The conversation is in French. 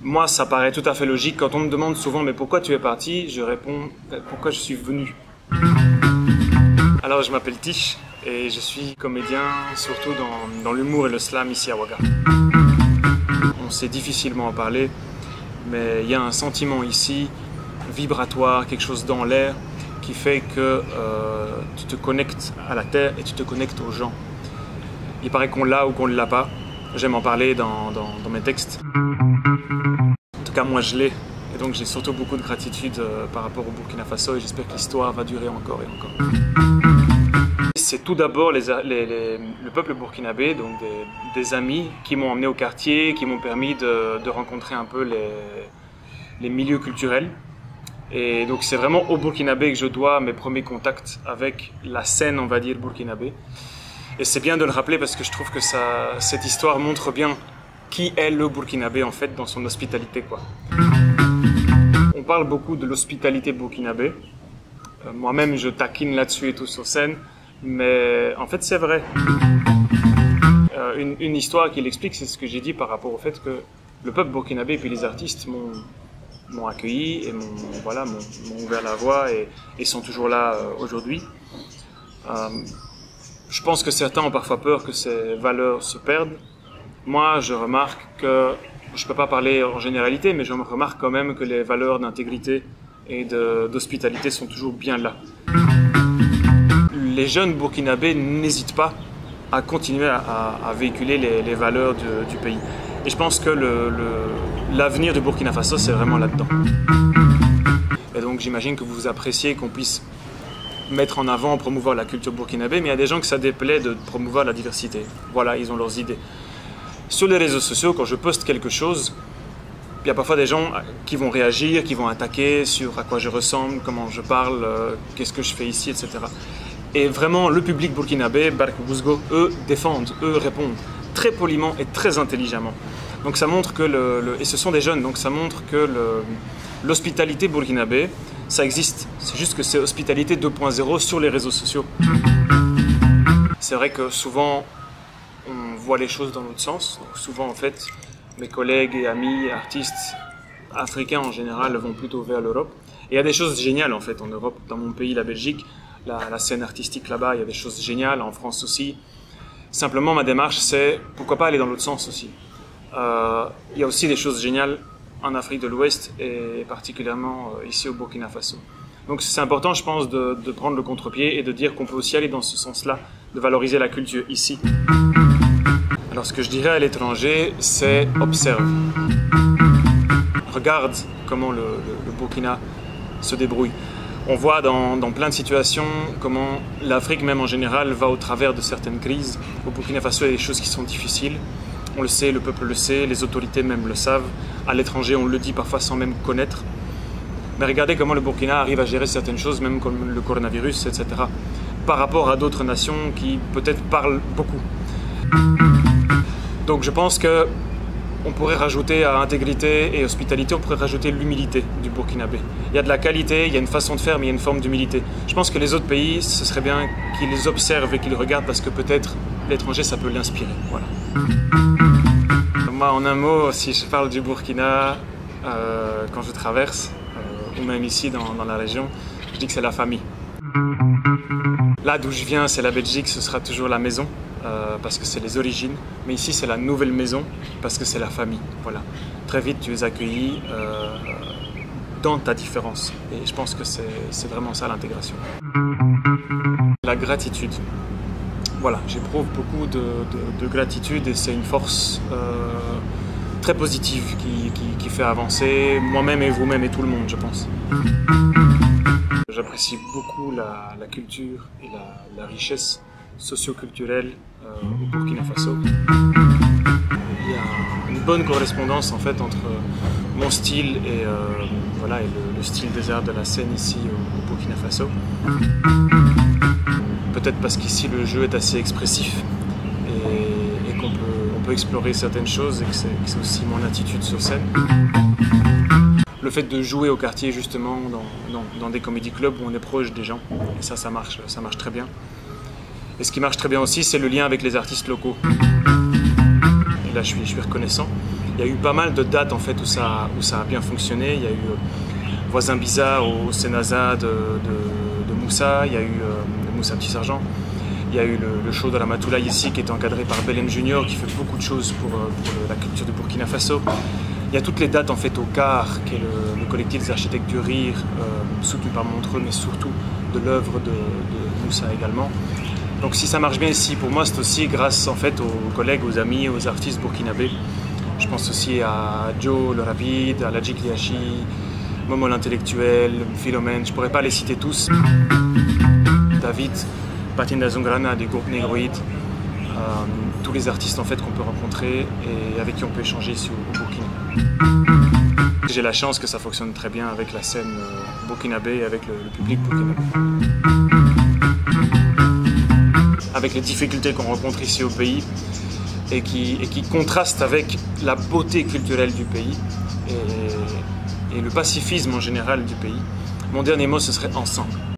Moi, ça paraît tout à fait logique. Quand on me demande souvent « mais pourquoi tu es parti ?», je réponds « pourquoi je suis venu ?» Alors, je m'appelle Tish et je suis comédien, surtout dans l'humour et le slam ici à Ouaga. On sait difficilement en parler, mais il y a un sentiment ici, vibratoire, quelque chose dans l'air, qui fait que tu te connectes à la terre et tu te connectes aux gens. Il paraît qu'on l'a ou qu'on ne l'a pas. J'aime en parler dans mes textes. En tout cas, moi je l'ai. Et donc j'ai surtout beaucoup de gratitude par rapport au Burkina Faso et j'espère que l'histoire va durer encore et encore. C'est tout d'abord le peuple burkinabé, donc des amis qui m'ont emmené au quartier, qui m'ont permis de rencontrer un peu les milieux culturels. Et donc c'est vraiment au burkinabé que je dois mes premiers contacts avec la scène, on va dire, burkinabé. Et c'est bien de le rappeler parce que je trouve que cette histoire montre bien qui est le burkinabé en fait dans son hospitalité, quoi. On parle beaucoup de l'hospitalité burkinabé. Moi-même je taquine là-dessus et tout sur scène, mais en fait c'est vrai. Une histoire qui l'explique, c'est ce que j'ai dit par rapport au fait que le peuple burkinabé et puis les artistes m'ont accueilli et m'ont ouvert la voie et sont toujours là aujourd'hui. Je pense que certains ont parfois peur que ces valeurs se perdent. Moi, je remarque que, je ne peux pas parler en généralité, mais je remarque quand même que les valeurs d'intégrité et d'hospitalité sont toujours bien là. Les jeunes burkinabés n'hésitent pas à continuer à véhiculer les valeurs du pays. Et je pense que l'avenir du Burkina Faso, c'est vraiment là-dedans. Et donc j'imagine que vous appréciez qu'on puisse mettre en avant, promouvoir la culture burkinabé, mais il y a des gens que ça déplaît de promouvoir la diversité. Voilà, ils ont leurs idées. Sur les réseaux sociaux, quand je poste quelque chose, il y a parfois des gens qui vont réagir, qui vont attaquer sur à quoi je ressemble, comment je parle, qu'est-ce que je fais ici, etc. Et vraiment, le public burkinabé, Bark-Bouzgo, eux défendent, eux répondent très poliment et très intelligemment. Donc ça montre que et ce sont des jeunes, donc ça montre que l'hospitalité burkinabé, ça existe. C'est juste que c'est hospitalité 2.0 sur les réseaux sociaux. C'est vrai que souvent, on voit les choses dans l'autre sens. Donc souvent, en fait, mes collègues et amis, artistes africains en général, vont plutôt vers l'Europe. Et il y a des choses géniales, en fait, en Europe. Dans mon pays, la Belgique, la scène artistique là-bas, il y a des choses géniales, en France aussi. Simplement, ma démarche, c'est pourquoi pas aller dans l'autre sens aussi. Il y a aussi des choses géniales en Afrique de l'Ouest et particulièrement ici au Burkina Faso. Donc c'est important, je pense, de prendre le contre-pied et de dire qu'on peut aussi aller dans ce sens-là, de valoriser la culture ici. Alors ce que je dirais à l'étranger, c'est observe. Regarde comment le Burkina se débrouille. On voit dans plein de situations comment l'Afrique, même en général, va au travers de certaines crises. Au Burkina Faso, il y a des choses qui sont difficiles. On le sait, le peuple le sait, les autorités même le savent. À l'étranger, on le dit parfois sans même connaître. Mais regardez comment le Burkina arrive à gérer certaines choses, même comme le coronavirus, etc. Par rapport à d'autres nations qui peut-être parlent beaucoup. Donc je pense que on pourrait rajouter à intégrité et hospitalité, on pourrait rajouter l'humilité du burkinabé. Il y a de la qualité, il y a une façon de faire, mais il y a une forme d'humilité. Je pense que les autres pays, ce serait bien qu'ils les observent et qu'ils regardent parce que peut-être l'étranger, ça peut l'inspirer. Voilà. Moi, en un mot, si je parle du Burkina, quand je traverse, ou même ici dans la région, je dis que c'est la famille. Là d'où je viens, c'est la Belgique, ce sera toujours la maison, parce que c'est les origines. Mais ici, c'est la nouvelle maison, parce que c'est la famille. Voilà. Très vite, tu es accueilli dans ta différence. Et je pense que c'est vraiment ça l'intégration. La gratitude. Voilà, j'éprouve beaucoup de gratitude et c'est une force très positive qui fait avancer moi-même et vous-même et tout le monde, je pense. J'apprécie beaucoup la culture et la richesse socio-culturelle au Burkina Faso. Il y a une bonne correspondance en fait entre mon style et, le style des arts de la scène ici au Burkina Faso. Peut-être parce qu'ici le jeu est assez expressif et qu'on peut explorer certaines choses et que c'est aussi mon attitude sur scène. Le fait de jouer au quartier justement dans des comédie clubs où on est proche des gens, et ça marche très bien. Et ce qui marche très bien aussi, c'est le lien avec les artistes locaux. Et là je suis reconnaissant. Il y a eu pas mal de dates en fait où ça a bien fonctionné. Il y a eu Voisin Bizarre au Sénaza de Moussa, il y a eu Moussa Petit Sergent. Il y a eu le show de la Matoulaye ici qui est encadré par Belem Junior qui fait beaucoup de choses pour la culture du Burkina Faso. Il y a toutes les dates en fait au CAR, qui est le collectif des architectes du rire, soutenu par Montreux, mais surtout de l'œuvre de Moussa également. Donc si ça marche bien ici, pour moi c'est aussi grâce en fait aux collègues, aux amis, aux artistes burkinabés. Je pense aussi à Joe le Rapide, à Ladjik Liachi, Momo l'intellectuel, Philomène, je ne pourrais pas les citer tous. David, Patinda Zungrana des groupes négroïdes, tous les artistes en fait qu'on peut rencontrer et avec qui on peut échanger ici au Burkina. J'ai la chance que ça fonctionne très bien avec la scène burkinabé et avec le public burkinabé. Avec les difficultés qu'on rencontre ici au pays et qui contrastent avec la beauté culturelle du pays et le pacifisme en général du pays. Mon dernier mot, ce serait ensemble.